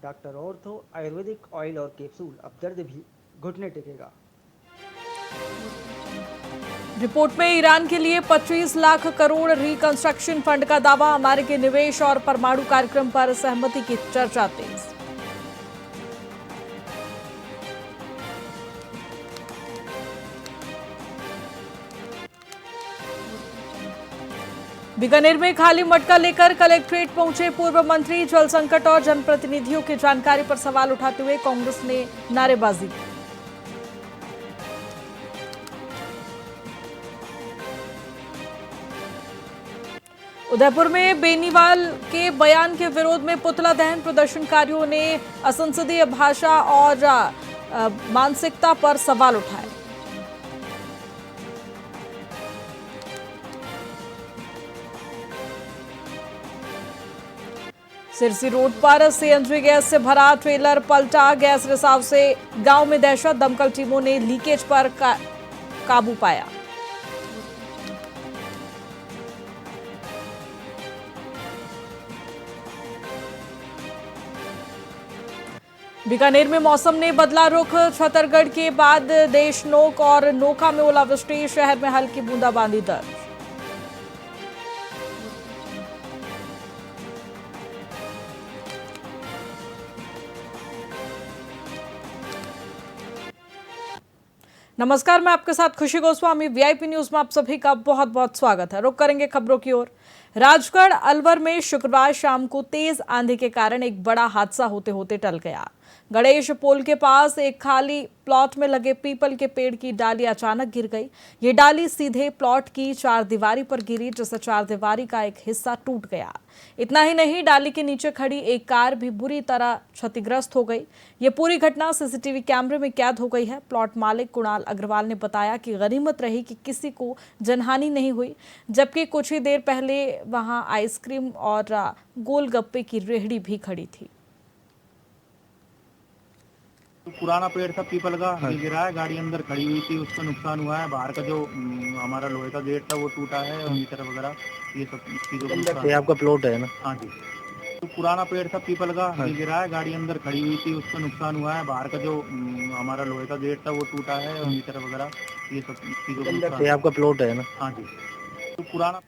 Doctor ortho Ayurvedic oil और capsule, अब दर्द भी घुटने टेकेगा। रिपोर्ट में ईरान के लिए 25 लाख करोड़ रिकंस्ट्रक्शन फंड का दावा, अमेरिकी निवेश और परमाणु कार्यक्रम पर सहमति की चर्चा तेज। बीकानेर में खाली मटका लेकर कलेक्ट्रेट पहुंचे पूर्व मंत्री, जल संकट और जनप्रतिनिधियों की जानकारी पर सवाल उठाते हुए कांग्रेस ने नारेबाजी की। उदयपुर में बेनीवाल के बयान के विरोध में पुतला दहन, प्रदर्शनकारियों ने असंसदीय भाषा और मानसिकता पर सवाल उठाए। सिरसी रोड पर सीएनजी गैस से भरा ट्रेलर पलटा, गैस रिसाव से गांव में दहशत, दमकल टीमों ने लीकेज पर काबू पाया। बीकानेर में मौसम ने बदला रुख, छतरगढ़ के बाद देशनोक और नोखा में ओलावृष्टि, शहर में हल्की बूंदाबांदी दर्ज। नमस्कार, मैं आपके साथ खुशी गोस्वामी। वीआईपी न्यूज में आप सभी का बहुत बहुत स्वागत है। रुक करेंगे खबरों की ओर। राजगढ़ अलवर में शुक्रवार शाम को तेज आंधी के कारण एक बड़ा हादसा होते होते टल गया। गणेश पोल के पास एक खाली प्लॉट में लगे पीपल के पेड़ की डाली अचानक गिर गई। ये डाली सीधे प्लॉट की चारदीवारी पर गिरी, जिससे चारदीवारी का एक हिस्सा टूट गया। इतना ही नहीं, डाली के नीचे खड़ी एक कार भी बुरी तरह क्षतिग्रस्त हो गई। ये पूरी घटना सीसीटीवी कैमरे में कैद हो गई है। प्लॉट मालिक कुणाल अग्रवाल ने बताया कि गनीमत रही कि किसी को जनहानि नहीं हुई, जबकि कुछ ही देर पहले वहां आइसक्रीम और गोलगप्पे की रेहड़ी भी खड़ी थी। पुराना पेड़ था पीपल का, गिरा है, गाड़ी अंदर खड़ी हुई थी, उसको नुकसान हुआ है। बाहर का जो हमारा लोहे का गेट था वो टूटा है, और मीटर वगैरह ये सब चीजों को। आपका प्लॉट है ना? हाँ जी। तो पुराना पेड़ था पीपल का, गिरा है, गाड़ी अंदर खड़ी हुई थी, उसको नुकसान हुआ है। बाहर का जो हमारा लोहे का गेट था वो टूटा है, और मीटर वगैरह ये सब चीजों को। आपका प्लॉट है ना? हाँ जी। तो पुराना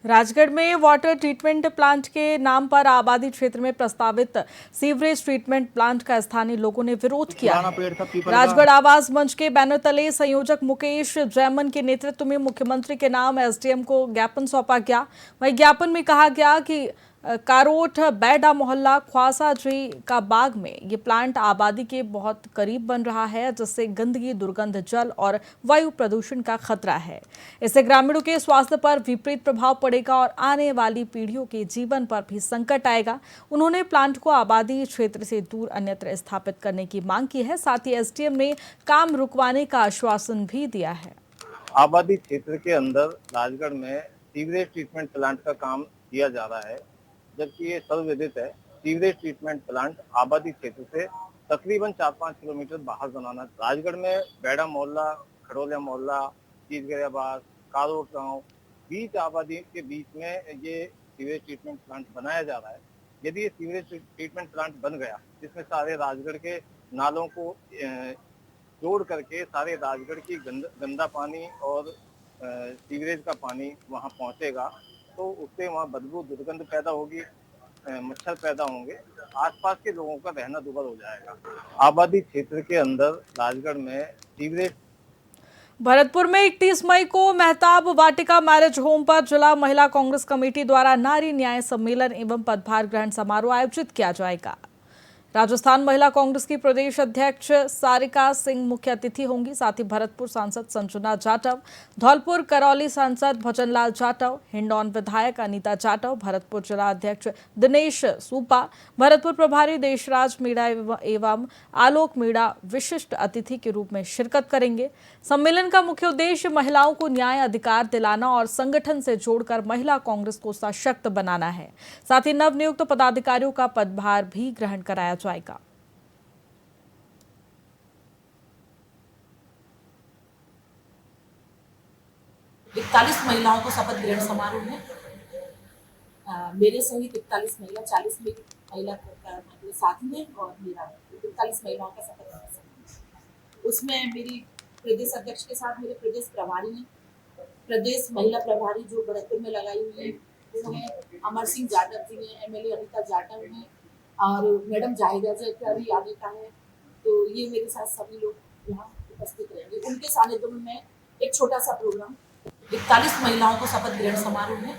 राजगढ़ में वाटर ट्रीटमेंट प्लांट के नाम पर आबादी क्षेत्र में प्रस्तावित सीवरेज ट्रीटमेंट प्लांट का स्थानीय लोगों ने विरोध किया है। राजगढ़ आवास मंच के बैनर तले संयोजक मुकेश जैमन के नेतृत्व में मुख्यमंत्री के नाम एसडीएम को ज्ञापन सौंपा गया। वहीं ज्ञापन में कहा गया कि कारोठ बैडा मोहल्ला ख्वासा जी का बाग में ये प्लांट आबादी के बहुत करीब बन रहा है, जिससे गंदगी, दुर्गंध, जल और वायु प्रदूषण का खतरा है। इससे ग्रामीणों के स्वास्थ्य पर विपरीत प्रभाव पड़ेगा और आने वाली पीढ़ियों के जीवन पर भी संकट आएगा। उन्होंने प्लांट को आबादी क्षेत्र से दूर अन्यत्र स्थापित करने की मांग की है। साथ ही एसडीएम ने काम रुकवाने का आश्वासन भी दिया है। आबादी क्षेत्र के अंदर राजगढ़ में सीवरेज ट्रीटमेंट प्लांट का काम किया जा रहा है, जबकि ये सर्वविदित है। सीवरेज ट्रीटमेंट प्लांट आबादी क्षेत्र से तकरीबन 4-5 किलोमीटर बाहर बनाना। राजगढ़ में बैडा मोहल्ला, खड़ोलिया मोहल्ला, चीजगरियाबाद, कारोट गांव, बीच आबादी के बीच में ये सीवरेज ट्रीटमेंट प्लांट बनाया जा रहा है। यदि ये सीवरेज ट्रीटमेंट प्लांट बन गया, जिसमें सारे राजगढ़ के नालों को जोड़ करके सारे राजगढ़ की गंदा पानी और सीवरेज का पानी वहां पहुंचेगा, तो उससे वहाँ बदबू, दुर्गंध पैदा होगी, मच्छर पैदा होंगे, आसपास के लोगों का रहना दुभर हो जाएगा। आबादी क्षेत्र के अंदर राजगढ़ में सीवरेज। भरतपुर में 31 मई को मेहताब वाटिका मैरिज होम पर जिला महिला कांग्रेस कमेटी द्वारा नारी न्याय सम्मेलन एवं पदभार ग्रहण समारोह आयोजित किया जाएगा। राजस्थान महिला कांग्रेस की प्रदेश अध्यक्ष सारिका सिंह मुख्य अतिथि होंगी। साथ ही भरतपुर सांसद संजना जाटव, धौलपुर करौली सांसद भजनलाल जाटव, हिंडौन विधायक अनीता जाटव, भरतपुर जिला अध्यक्ष दिनेश सूपा, भरतपुर प्रभारी देशराज मीणा एवं आलोक मीणा विशिष्ट अतिथि के रूप में शिरकत करेंगे। सम्मेलन का मुख्य उद्देश्य महिलाओं को न्याय अधिकार दिलाना और संगठन से जोड़कर महिला कांग्रेस को सशक्त बनाना है। साथ ही नवनियुक्त पदाधिकारियों का पदभार भी ग्रहण कराया जाएगा। 41 महिलाओं को शपथ ग्रहण समारोह में मेरे सहित 41 महिला, 40 मेरी महिला मेरे साथी हैं और मेरा 41 महिलाओं का शपथ ग्रहण समारोह। उसमें मेरी प्रदेश अध्यक्ष के साथ मेरे प्रदेश प्रभारी हैं, प्रदेश महिला प्रभारी जो भरतपुर में लगाई हुई है वो है अमर सिंह जाटव जी हैं, एमएलए अनीता जाटव हैं और मैडम जाहिदा का भी आगे का है। तो ये मेरे साथ सभी लोग यहाँ उपस्थित रहेंगे। उनके सानिध्य में मैं एक छोटा सा प्रोग्राम 41 महिलाओं को शपथ ग्रहण समारोह में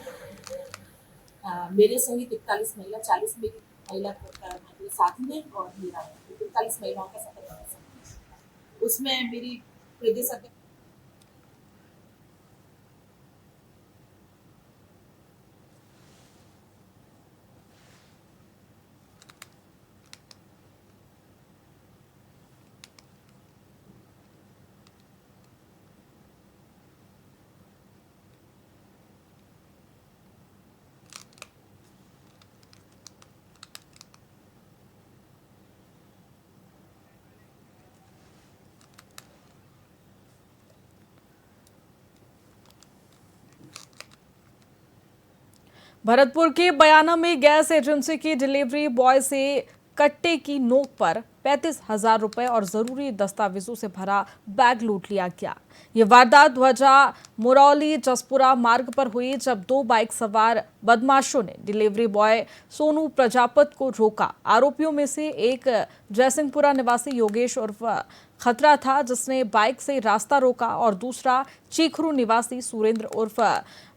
मेरे सहित 41 महिला, 40 मेरी महिला मेरे साथी हैं और मेरा 41 महिलाओं का शपथ ग्रहण समारोह। उसमें मेरी प्रदेश अध्यक्ष भरतपुर के बयाना में गैस एजेंसी की डिलीवरी बॉय से कट्टे की नोक पर 35,000 रुपए और जरूरी दस्तावेजों से भरा बैग लूट लिया गया। ये वारदात ध्वजा मुरौली जसपुरा मार्ग पर हुई जब दो बाइक सवार बदमाशों ने डिलीवरी बॉय सोनू प्रजापत को रोका। आरोपियों में से एक जयसिंहपुरा निवासी योगेश उर्फ खतरा था जिसने बाइक से रास्ता रोका और दूसरा चीखरू निवासी सुरेंद्र उर्फ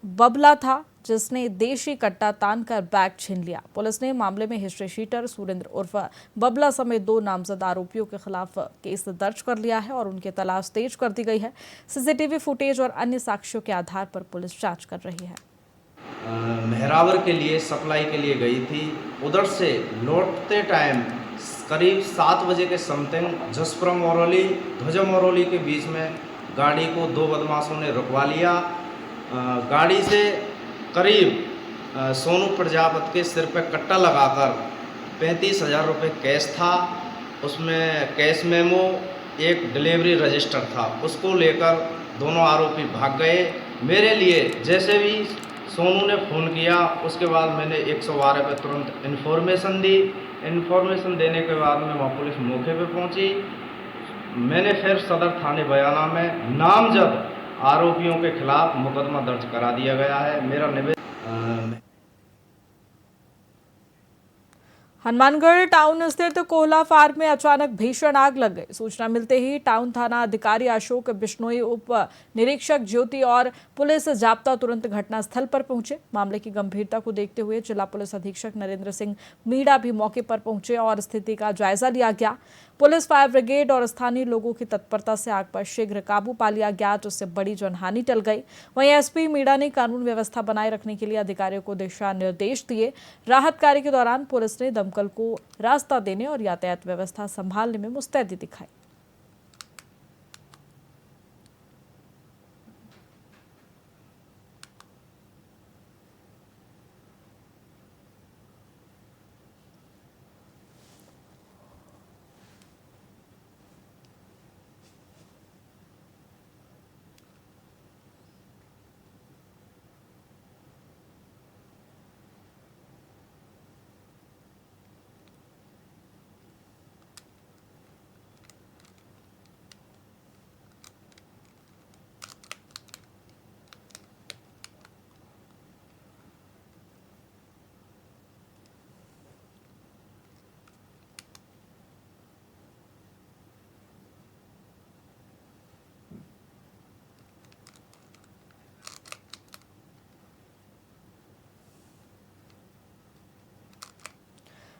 बबला था जिसने देशी कट्टा तानकर बैग छीन लिया। पुलिस ने मामले में हिस्ट्री शीटर सुरेंद्र उर्फ बबला समेत दो नामजद आरोपियों के खिलाफ केस दर्ज कर लिया है और उनकी तलाश तेज कर दी गई है। सीसीटीवी फुटेज और अन्य साक्ष्यों के आधार पर पुलिस जांच कर रही है। मेहरावर के लिए सप्लाई के लिए गई थी। उधर से लौटते टाइम करीब 7 बजे के समथिंग जसपुरा मोरौली ध्वजा मोरौली के बीच में गाड़ी को दो बदमाशों ने रुकवा लिया। गाड़ी से करीब सोनू प्रजापत के सिर पर कट्टा लगाकर 35,000 रुपये कैश था, उसमें कैश मेमो एक डिलीवरी रजिस्टर था, उसको लेकर दोनों आरोपी भाग गए। मेरे लिए जैसे भी सोनू ने फ़ोन किया उसके बाद मैंने 112 पे तुरंत इन्फॉर्मेशन दी। इन्फॉर्मेशन देने के बाद में वहाँ पुलिस मौके पे पहुंची। मैंने फिर सदर थाने बयाना में नामजद आरोपियों के खिलाफ मुकदमा दर्ज करा दिया गया है। मेरा निवेदन हनुमानगढ़ टाउन स्थित कोयला फार्म में अचानक भीषण आग लग गई। सूचना मिलते ही टाउन थाना अधिकारी अशोक बिश्नोई, उप निरीक्षक ज्योति और पुलिस जाब्ता तुरंत घटनास्थल पर पहुंचे। मामले की गंभीरता को देखते हुए जिला पुलिस अधीक्षक नरेंद्र सिंह मीणा भी मौके पर पहुंचे और स्थिति का जायजा लिया गया। पुलिस, फायर ब्रिगेड और स्थानीय लोगों की तत्परता से आग पर शीघ्र काबू पा लिया गया जिससे बड़ी जनहानि टल गई। वहीं एसपी मीणा ने कानून व्यवस्था बनाए रखने के लिए अधिकारियों को दिशा निर्देश दिए। राहत कार्य के दौरान पुलिस ने दमकल को रास्ता देने और यातायात व्यवस्था संभालने में मुस्तैदी दिखाई।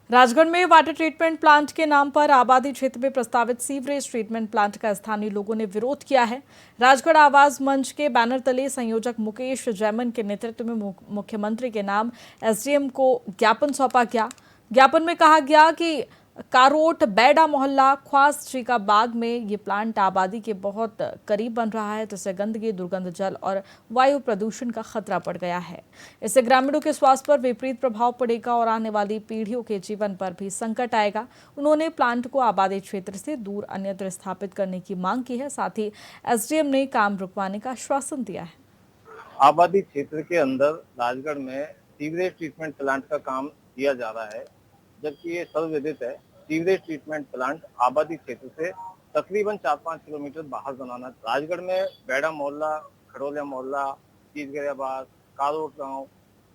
राजगढ़ में वाटर ट्रीटमेंट प्लांट के नाम पर आबादी क्षेत्र में प्रस्तावित सीवरेज ट्रीटमेंट प्लांट का स्थानीय लोगों ने विरोध किया है। राजगढ़ आवाज मंच के बैनर तले संयोजक मुकेश जैमन के नेतृत्व में मुख्यमंत्री के नाम एसडीएम को ज्ञापन सौंपा गया। ज्ञापन में कहा गया कि कारोट बैडा मोहल्ला ख्वास जी का बाग में ये प्लांट आबादी के बहुत करीब बन रहा है, जिससे गंदगी, दुर्गंध जल और वायु प्रदूषण का खतरा बढ़ गया है। इससे ग्रामीणों के स्वास्थ्य पर विपरीत प्रभाव पड़ेगा और आने वाली पीढ़ियों के जीवन पर भी संकट आएगा। उन्होंने प्लांट को आबादी क्षेत्र से दूर अन्यत्र स्थापित करने की मांग की है। साथ ही एसडीएम ने काम रुकवाने का आश्वासन दिया है। आबादी क्षेत्र के अंदर राजगढ़ में सीवरेज ट्रीटमेंट प्लांट का काम किया जा रहा है, जबकि ये सर्वविदित है। सीवरेज ट्रीटमेंट प्लांट आबादी क्षेत्र से तकरीबन 4-5 किलोमीटर बाहर बनाना। राजगढ़ में बैडा मोहल्ला, खड़ोलिया मोहल्ला, चीजगरियाबाद, कारोट गांव,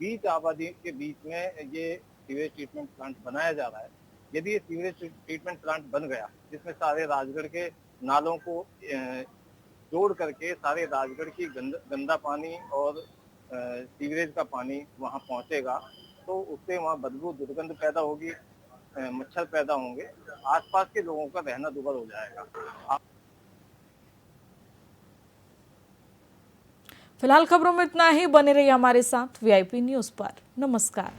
बीच आबादी के बीच में ये सीवरेज ट्रीटमेंट प्लांट बनाया जा रहा है। यदि ये सीवरेज ट्रीटमेंट प्लांट बन गया, जिसमें सारे राजगढ़ के नालों को जोड़ करके सारे राजगढ़ की गंदा पानी और सीवरेज का पानी वहां पहुंचेगा, तो उससे वहां बदबू, दुर्गंध पैदा होगी, मच्छर पैदा होंगे, आसपास के लोगों का रहना दुभर हो जाएगा। फिलहाल खबरों में इतना ही। बने रहिए हमारे साथ वीआईपी न्यूज पर। नमस्कार।